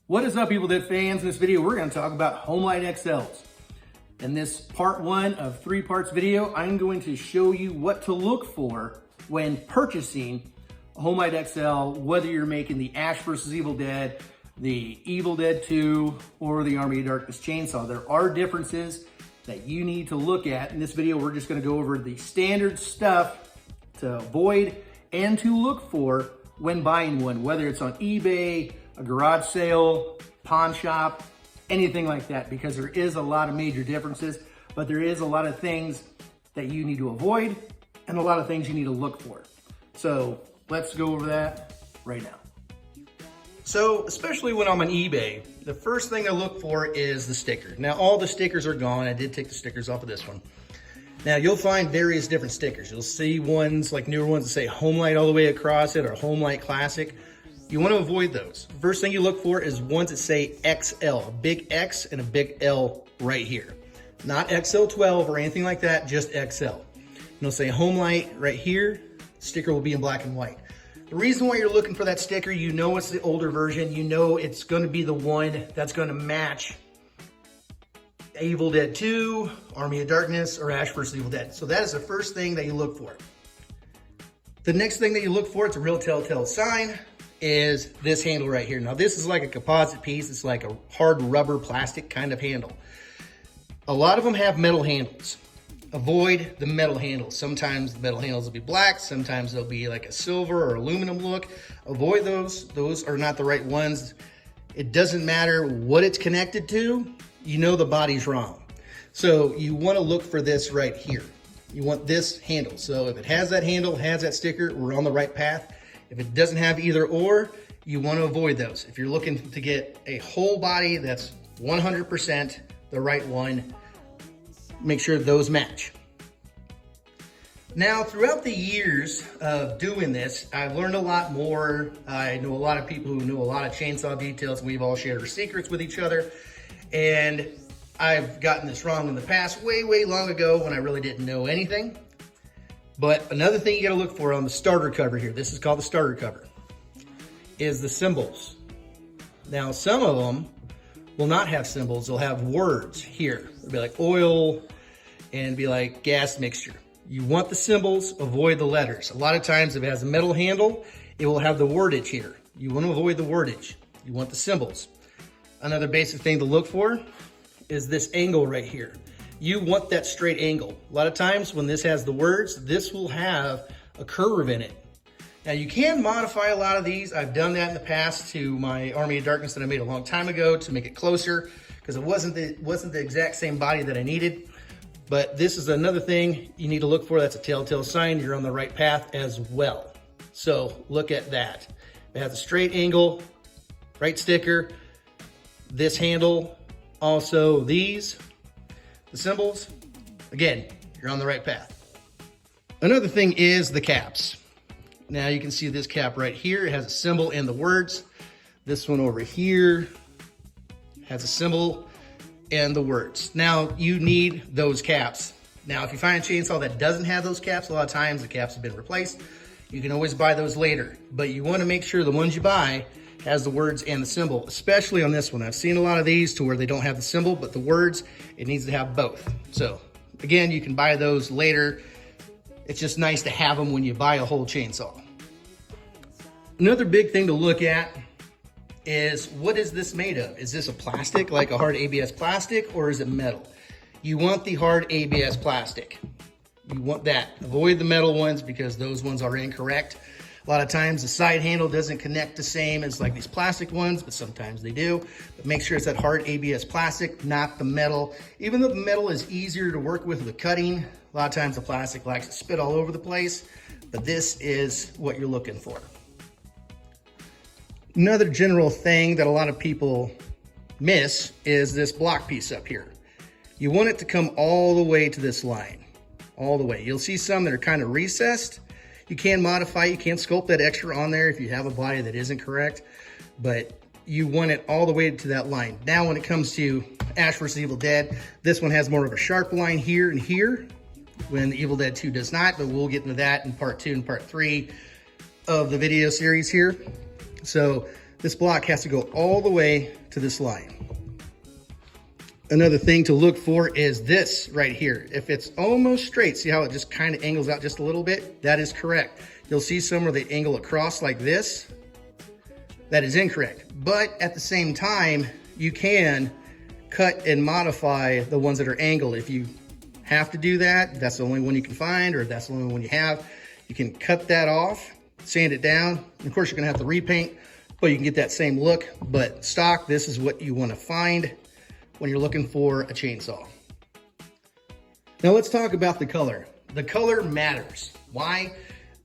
What is up, Evil Dead fans? In this video, we're going to talk about Homelite XLs. In this part 1 of 3 parts video, I'm going to show you what to look for when purchasing a Homelite XL, whether you're making the Ash vs. Evil Dead, the Evil Dead 2, or the Army of Darkness chainsaw. There are differences that you need to look at. In this video, we're just going to go over the standard stuff to avoid and to look for when buying one, whether it's on eBay, a garage sale, pawn shop, anything like that, because there is a lot of major differences, but there is a lot of things that you need to avoid and a lot of things you need to look for. So let's go over that right now. So especially when I'm on eBay, the first thing I look for is the sticker. Now all the stickers are gone. I did take the stickers off of this one. Now you'll find various different stickers. You'll see ones like newer ones that say Homelite all the way across it or Homelite Classic. You want to avoid those. First thing you look for is ones that say XL, a big X and a big L right here. Not XL12 or anything like that, just XL. And it'll say Homelite right here. Sticker will be in black and white. The reason why you're looking for that sticker, you know it's the older version. You know it's going to be the one that's going to match Evil Dead 2, Army of Darkness, or Ash vs. Evil Dead. So that is the first thing that you look for. The next thing that you look for, it's a real telltale sign, is this handle right here. Now this is like a composite piece. It's like a hard rubber plastic kind of handle. A lot of them have metal handles. Avoid the metal handles. Sometimes the metal handles will be black. Sometimes they'll be like a silver or aluminum look. Avoid those. Those are not the right ones. It doesn't matter what it's connected to. You know the body's wrong. So you want to look for this right here. You want this handle. So if it has that handle, has that sticker, we're on the right path. If it doesn't have either or, you want to avoid those. If you're looking to get a whole body that's 100% the right one, make sure those match. Now, throughout the years of doing this, I've learned a lot more. I know a lot of people who know a lot of chainsaw details, and we've all shared our secrets with each other. And I've gotten this wrong in the past, way, way long ago when I really didn't know anything. But another thing you gotta look for on the starter cover here, this is called the starter cover, is the symbols. Now, some of them will not have symbols. They'll have words here. It'll be like oil and be like gas mixture. You want the symbols, avoid the letters. A lot of times if it has a metal handle, it will have the wordage here. You want to avoid the wordage. You want the symbols. Another basic thing to look for is this angle right here. You want that straight angle. A lot of times when this has the words, this will have a curve in it. Now you can modify a lot of these. I've done that in the past to my Army of Darkness that I made a long time ago to make it closer because it wasn't the exact same body that I needed. But this is another thing you need to look for. That's a telltale sign you're on the right path as well. So look at that. It has a straight angle, right sticker, this handle, also these. The symbols, again, you're on the right path. Another thing is the caps. Now you can see this cap right here. It has a symbol and the words. This one over here has a symbol and the words. Now you need those caps. Now if you find a chainsaw that doesn't have those caps, a lot of times the caps have been replaced. You can always buy those later, but you want to make sure the ones you buy has the words and the symbol, especially on this one. I've seen a lot of these to where they don't have the symbol, but the words, it needs to have both. So again, you can buy those later. It's just nice to have them when you buy a whole chainsaw. Another big thing to look at is, what is this made of? Is this a plastic, like a hard ABS plastic, or is it metal? You want the hard ABS plastic. You want that. Avoid the metal ones because those ones are incorrect. A lot of times the side handle doesn't connect the same as like these plastic ones, but sometimes they do. But make sure it's that hard ABS plastic, not the metal. Even though the metal is easier to work with cutting, a lot of times the plastic likes to spit all over the place, but this is what you're looking for. Another general thing that a lot of people miss is this block piece up here. You want it to come all the way to this line, all the way. You'll see some that are kind of recessed. You can modify, you can sculpt that extra on there if you have a body that isn't correct, but you want it all the way to that line. Now when it comes to Ash vs. Evil Dead, this one has more of a sharp line here and here, when Evil Dead 2 does not, but we'll get into that in part 2 and part 3 of the video series here. So this block has to go all the way to this line. Another thing to look for is this right here. If it's almost straight, see how it just kind of angles out just a little bit? That is correct. You'll see some where they angle across like this. That is incorrect. But at the same time, you can cut and modify the ones that are angled. If you have to do that, that's the only one you can find, or if that's the only one you have, you can cut that off, sand it down. And of course, you're gonna have to repaint, but you can get that same look. But stock, this is what you wanna find when you're looking for a chainsaw. Now let's talk about the color. The color matters. Why?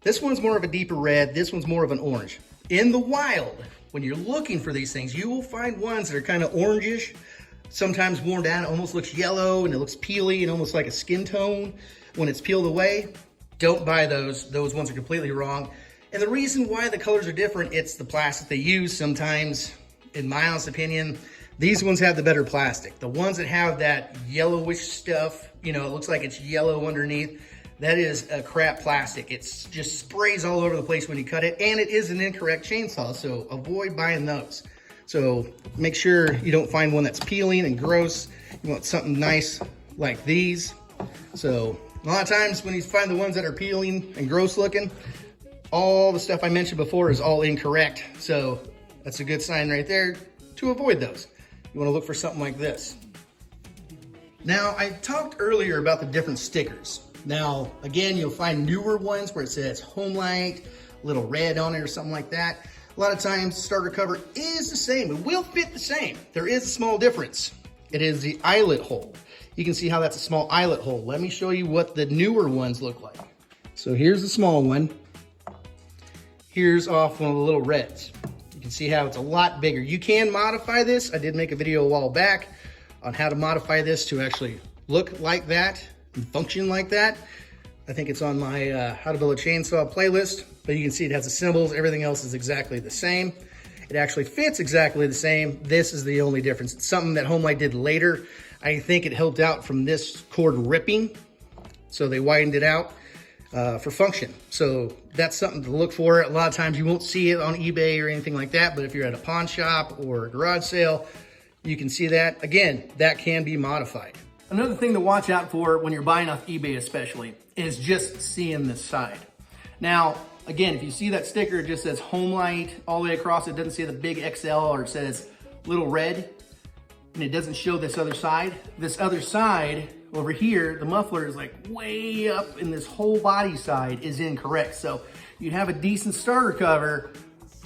This one's more of a deeper red, this one's more of an orange. In the wild, when you're looking for these things, you will find ones that are kind of orangish, sometimes worn down, it almost looks yellow and it looks peely and almost like a skin tone when it's peeled away. Don't buy those. Those ones are completely wrong. And the reason why the colors are different, it's the plastic they use. Sometimes, in my honest opinion, these ones have the better plastic. The ones that have that yellowish stuff, you know, it looks like it's yellow underneath, that is a crap plastic. It just sprays all over the place when you cut it, and it is an incorrect chainsaw, so avoid buying those. So make sure you don't find one that's peeling and gross. You want something nice like these. So a lot of times when you find the ones that are peeling and gross looking, all the stuff I mentioned before is all incorrect. So that's a good sign right there to avoid those. You want to look for something like this. Now, I talked earlier about the different stickers. Now, again, you'll find newer ones where it says Homelite, little red on it or something like that. A lot of times, starter cover is the same. It will fit the same. There is a small difference. It is the eyelet hole. You can see how that's a small eyelet hole. Let me show you what the newer ones look like. So here's the small one. Here's off one of the little reds. You can see how it's a lot bigger. You can modify this. I did make a video a while back on how to modify this to actually look like that and function like that. I think it's on my How to Build a Chainsaw playlist, but you can see it has the symbols. Everything else is exactly the same. It actually fits exactly the same. This is the only difference. It's something that Homelite did later. I think it helped out from this cord ripping, so they widened it out for function. So that's something to look for. A lot of times you won't see it on eBay or anything like that, but if you're at a pawn shop or a garage sale, you can see that. Again, that can be modified. Another thing to watch out for when you're buying off eBay especially is just seeing this side. Now, again, if you see that sticker, it just says Homelite all the way across. It doesn't say the big XL or it says little red, and it doesn't show this other side. This other side over here, the muffler is like way up, and this whole body side is incorrect. So you'd have a decent starter cover,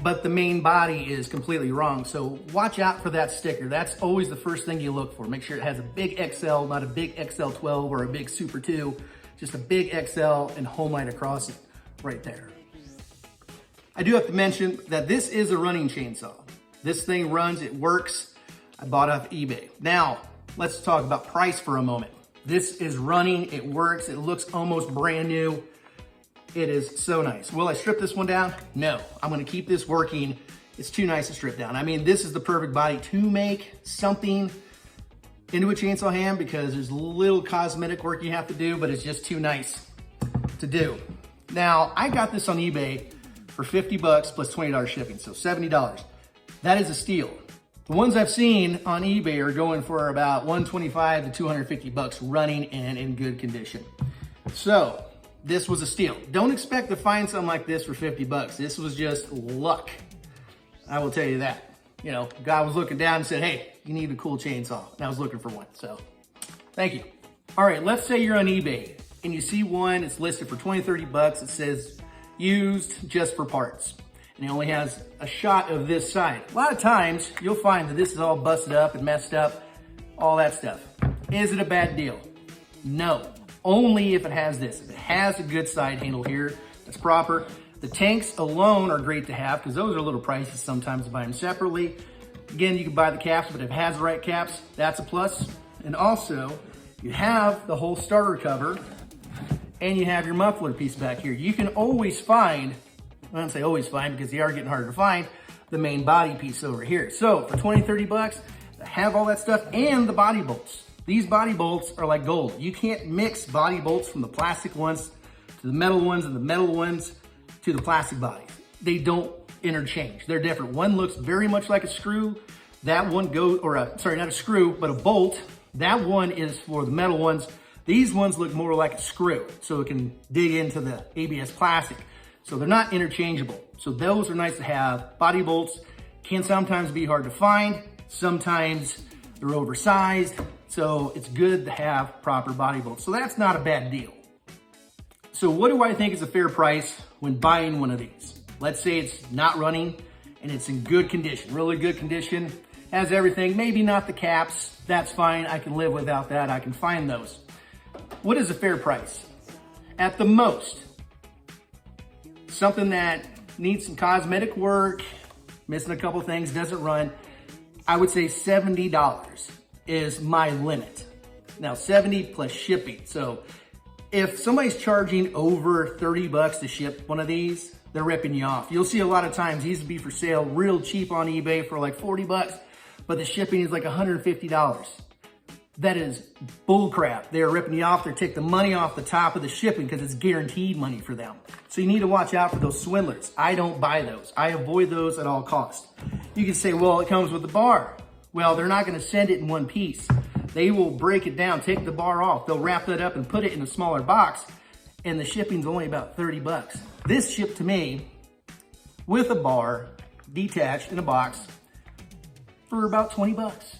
but the main body is completely wrong. So watch out for that sticker. That's always the first thing you look for. Make sure it has a big XL, not a big XL12 or a big Super 2, just a big XL and Homelite across it right there. I do have to mention that this is a running chainsaw. This thing runs, it works. I bought it off eBay. Now, let's talk about price for a moment. This is running, it works, it looks almost brand new. It is so nice. Will I strip this one down? No, I'm gonna keep this working. It's too nice to strip down. I mean, this is the perfect body to make something into a chainsaw hand because there's little cosmetic work you have to do, but it's just too nice to do. Now, I got this on eBay for 50 bucks plus $20 shipping, so $70. That is a steal. The ones I've seen on eBay are going for about 125 to 250 bucks running and in good condition. So this was a steal. Don't expect to find something like this for 50 bucks. This was just luck. I will tell you that. You know, guy was looking down and said, hey, you need a cool chainsaw. And I was looking for one, so thank you. All right, let's say you're on eBay and you see one, it's listed for 20, 30 bucks. It says used just for parts. And it only has a shot of this side. A lot of times you'll find that this is all busted up and messed up, all that stuff. Is it a bad deal? No, only if it has this. If it has a good side handle here, that's proper. The tanks alone are great to have because those are a little pricey sometimes to buy them separately. Again, you can buy the caps, but if it has the right caps, that's a plus. And also, you have the whole starter cover and you have your muffler piece back here. You can always find, I don't say always find because they are getting harder to find, the main body piece over here. So for 20, 30 bucks, have all that stuff and the body bolts. These body bolts are like gold. You can't mix body bolts from the plastic ones to the metal ones and the metal ones to the plastic bodies. They don't interchange. They're different. One looks very much like a screw. That one goes, sorry, not a screw, but a bolt. That one is for the metal ones. These ones look more like a screw, so it can dig into the ABS plastic. So they're not interchangeable. So those are nice to have. Body bolts can sometimes be hard to find. Sometimes they're oversized. So it's good to have proper body bolts. So that's not a bad deal. So what do I think is a fair price when buying one of these? Let's say it's not running and it's in good condition, really good condition, has everything, maybe not the caps. That's fine. I can live without that. I can find those. What is a fair price? At the most, something that needs some cosmetic work, missing a couple things, doesn't run, I would say $70 is my limit. Now 70 plus shipping. So if somebody's charging over 30 bucks to ship one of these, they're ripping you off. You'll see a lot of times these will be for sale real cheap on eBay for like 40 bucks, but the shipping is like $150. That is bull crap. They're ripping you off. They're taking the money off the top of the shipping because it's guaranteed money for them. So you need to watch out for those swindlers. I don't buy those. I avoid those at all costs. You can say, well, it comes with the bar. Well, they're not going to send it in one piece. They will break it down, take the bar off. They'll wrap that up and put it in a smaller box, and the shipping's only about 30 bucks. This shipped to me with a bar detached in a box for about 20 bucks.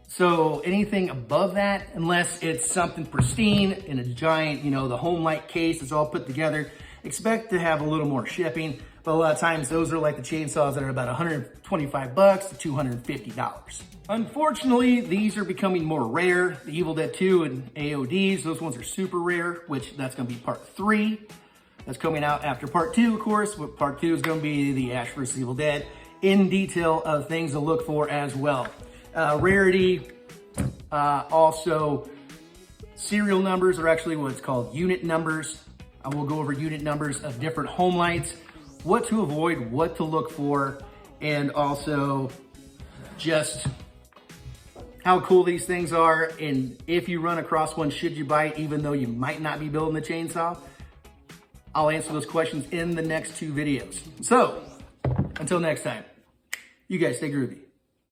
So anything above that, unless it's something pristine in a giant, the Homelite case that's all put together, expect to have a little more shipping. But a lot of times those are like the chainsaws that are about 125 bucks to $250. Unfortunately, these are becoming more rare. The Evil Dead 2 and AODs, those ones are super rare, which that's gonna be part 3. That's coming out after part 2, of course. Part 2 is gonna be the Ash vs. Evil Dead in detail of things to look for as well. Rarity, also serial numbers are actually what's called unit numbers. I will go over unit numbers of different Homelites, what to avoid, what to look for, and also just how cool these things are. And if you run across one, should you buy it, even though you might not be building the chainsaw? I'll answer those questions in the next 2 videos. So until next time, you guys stay groovy.